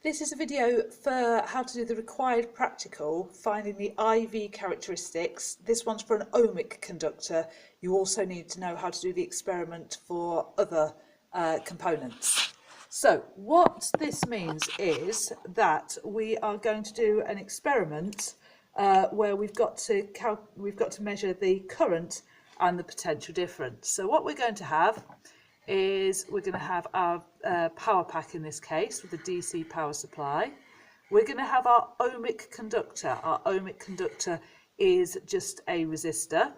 This is a video for how to do the required practical, finding the IV characteristics. This one's for an ohmic conductor. You also need to know how to do the experiment for other components. So what this means is that we are going to do an experiment where we've got to measure the current and the potential difference. So what we're going to have is we're going to have our power pack in this case with a DC power supply. We're going to have our ohmic conductor. Our ohmic conductor is just a resistor.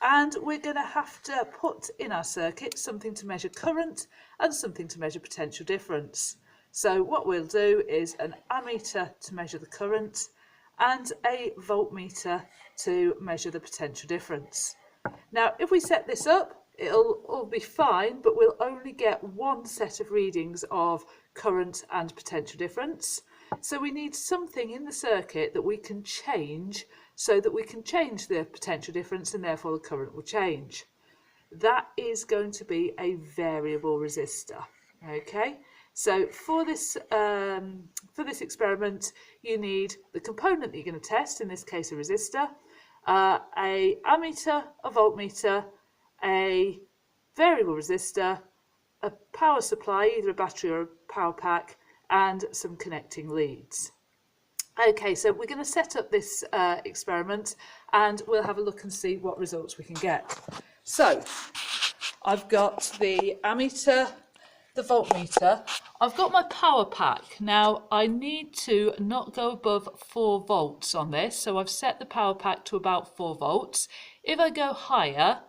And we're going to have to put in our circuit something to measure current and something to measure potential difference. So what we'll do is an ammeter to measure the current and a voltmeter to measure the potential difference. Now, if we set this up, it'll all be fine, but we'll only get one set of readings of current and potential difference. So we need something in the circuit that we can change so that we can change the potential difference and therefore the current will change. That is going to be a variable resistor. Okay, so for this experiment, you need the component that you're going to test, in this case a resistor, a ammeter, a voltmeter, a variable resistor, a power supply, either a battery or a power pack, and some connecting leads. Okay, so we're going to set up this experiment and we'll have a look and see what results we can get. So I've got the ammeter, the voltmeter, I've got my power pack. Now I need to not go above 4 volts on this, so I've set the power pack to about 4 volts. If I go higher,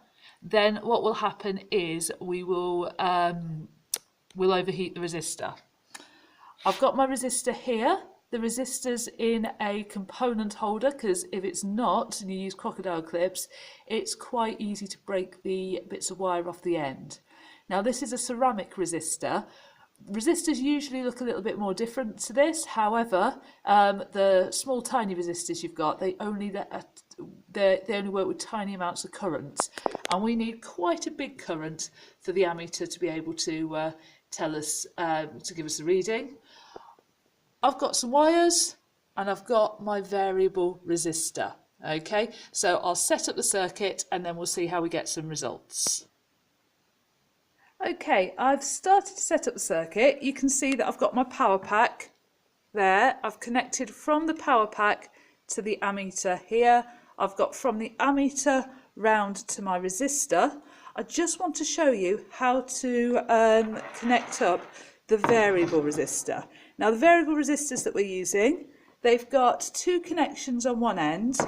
then what will happen is we'll overheat the resistor. I've got my resistor here. The resistor's in a component holder because if it's not, and you use crocodile clips, it's quite easy to break the bits of wire off the end. Now this is a ceramic resistor. Resistors usually look a little bit more different to this. However, the small tiny resistors you've got, they only work with tiny amounts of current, and we need quite a big current for the ammeter to be able to tell us, to give us a reading. I've got some wires and I've got my variable resistor. Okay, so I'll set up the circuit and then we'll see how we get some results. Okay, I've started to set up the circuit. You can see that I've got my power pack there. I've connected from the power pack to the ammeter here. I've got from the ammeter round to my resistor. I just want to show you how to connect up the variable resistor. Now the variable resistors that we're using, they've got 2 connections on one end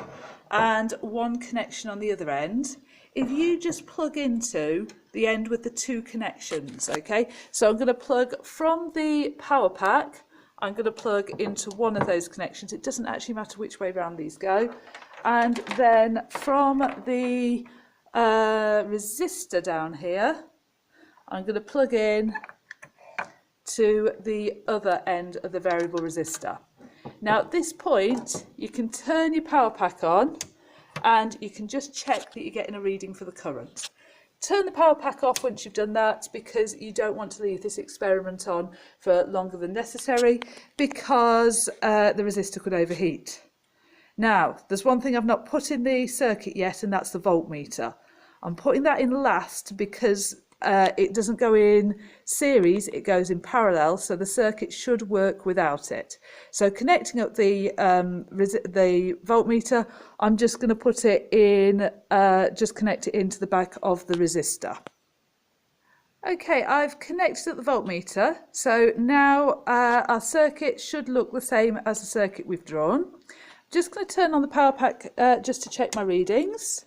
and 1 connection on the other end. If you just plug into the end with the 2 connections, okay? So I'm going to plug from the power pack, I'm going to plug into one of those connections. It doesn't actually matter which way round these go. And then from the resistor down here, I'm going to plug in to the other end of the variable resistor. Now at this point, you can turn your power pack on and you can just check that you're getting a reading for the current. Turn the power pack off once you've done that, because you don't want to leave this experiment on for longer than necessary, because the resistor could overheat. Now, there's one thing I've not put in the circuit yet, and that's the voltmeter. I'm putting that in last because it doesn't go in series, it goes in parallel, so the circuit should work without it. So connecting up the voltmeter, I'm just going to put it in, just connect it into the back of the resistor. Okay, I've connected up the voltmeter, so now our circuit should look the same as the circuit we've drawn. Just going to turn on the power pack just to check my readings,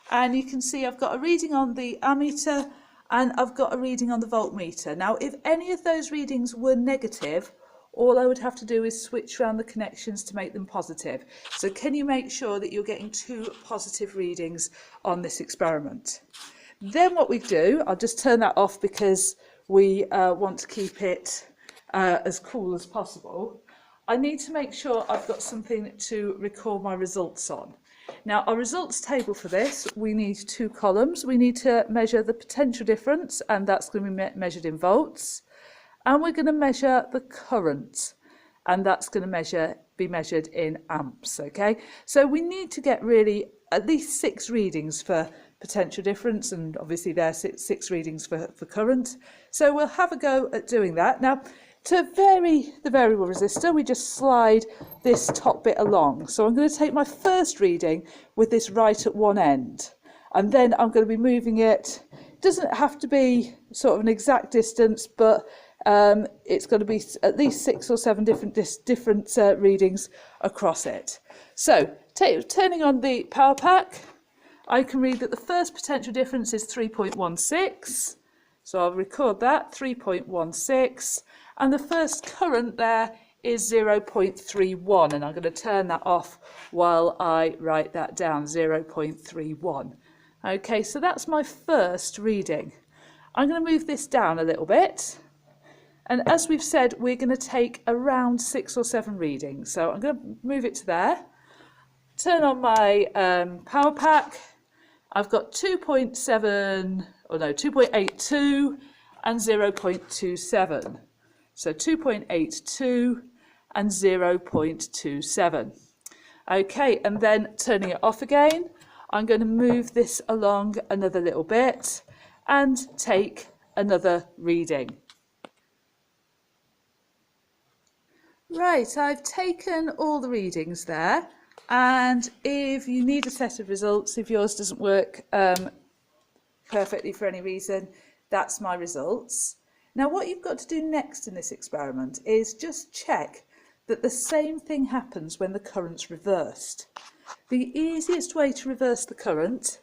and you can see I've got a reading on the ammeter and I've got a reading on the voltmeter. Now, if any of those readings were negative, all I would have to do is switch around the connections to make them positive. So can you make sure that you're getting 2 positive readings on this experiment? Then what we do, I'll just turn that off because we want to keep it as cool as possible. I need to make sure I've got something to record my results on. Now, our results table for this, we need 2 columns. We need to measure the potential difference, and that's going to be measured in volts. And we're going to measure the current. and that's going to be measured in amps. Okay, so we need to get really at least 6 readings for potential difference, and obviously there's 6 readings for current. So we'll have a go at doing that. Now, to vary the variable resistor, we just slide this top bit along. So I'm going to take my first reading with this right at one end, and then I'm going to be moving it. It doesn't have to be sort of an exact distance, but it's going to be at least 6 or 7 different readings across it. So turning on the power pack, I can read that the first potential difference is 3.16. So I'll record that, 3.16. And the first current there is 0.31. And I'm going to turn that off while I write that down, 0.31. Okay, so that's my first reading. I'm going to move this down a little bit. And as we've said, we're going to take around 6 or 7 readings. So I'm going to move it to there. Turn on my power pack. I've got 2.82 and 0.27. So 2.82 and 0.27. Okay, and then turning it off again, I'm going to move this along another little bit and take another reading. Right, I've taken all the readings there, and if you need a set of results, if yours doesn't work perfectly for any reason, that's my results. Now what you've got to do next in this experiment is just check that the same thing happens when the current's reversed. The easiest way to reverse the current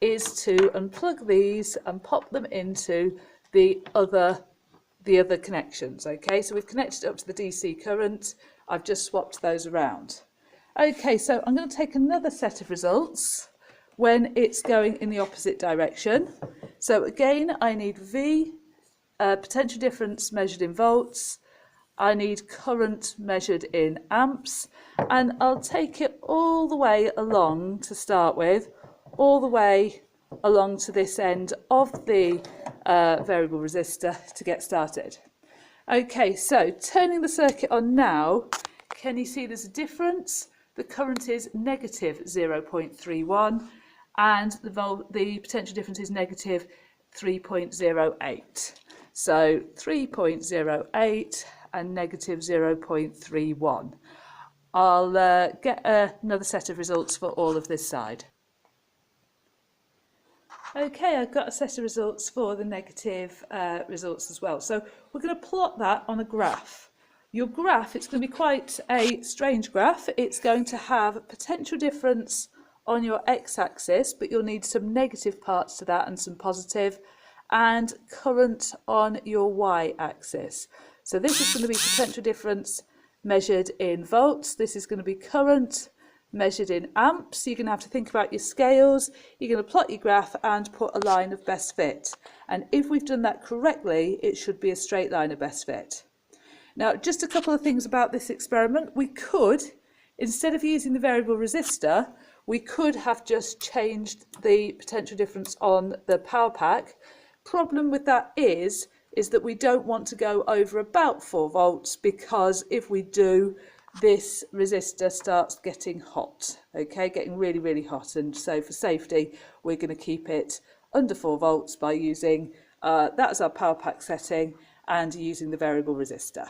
is to unplug these and pop them into the other connections. Okay, so we've connected it up to the DC current. I've just swapped those around. Okay, so I'm going to take another set of results when it's going in the opposite direction. So again, I need V, potential difference measured in volts. I need current measured in amps, and I'll take it all the way along to start with, all the way along to this end of the variable resistor to get started. Okay, so turning the circuit on now, can you see there's a difference? The current is negative 0.31 and the potential difference is negative 3.08. So 3.08 and negative 0.31. I'll get another set of results for all of this side. Okay, I've got a set of results for the negative results as well. So we're going to plot that on a graph. Your graph, it's going to be quite a strange graph. It's going to have a potential difference on your x-axis, but you'll need some negative parts to that and some positive, and current on your y-axis. So this is going to be potential difference measured in volts. This is going to be current measured in amps. You're going to have to think about your scales. You're going to plot your graph and put a line of best fit. And if we've done that correctly, it should be a straight line of best fit. Now, just a couple of things about this experiment. We could, instead of using the variable resistor, we could have just changed the potential difference on the power pack. Problem with that is that we don't want to go over about 4 volts, because if we do, this resistor starts getting hot, okay, getting really, really hot. And so for safety, we're going to keep it under 4 volts by using that as our power pack setting and using the variable resistor.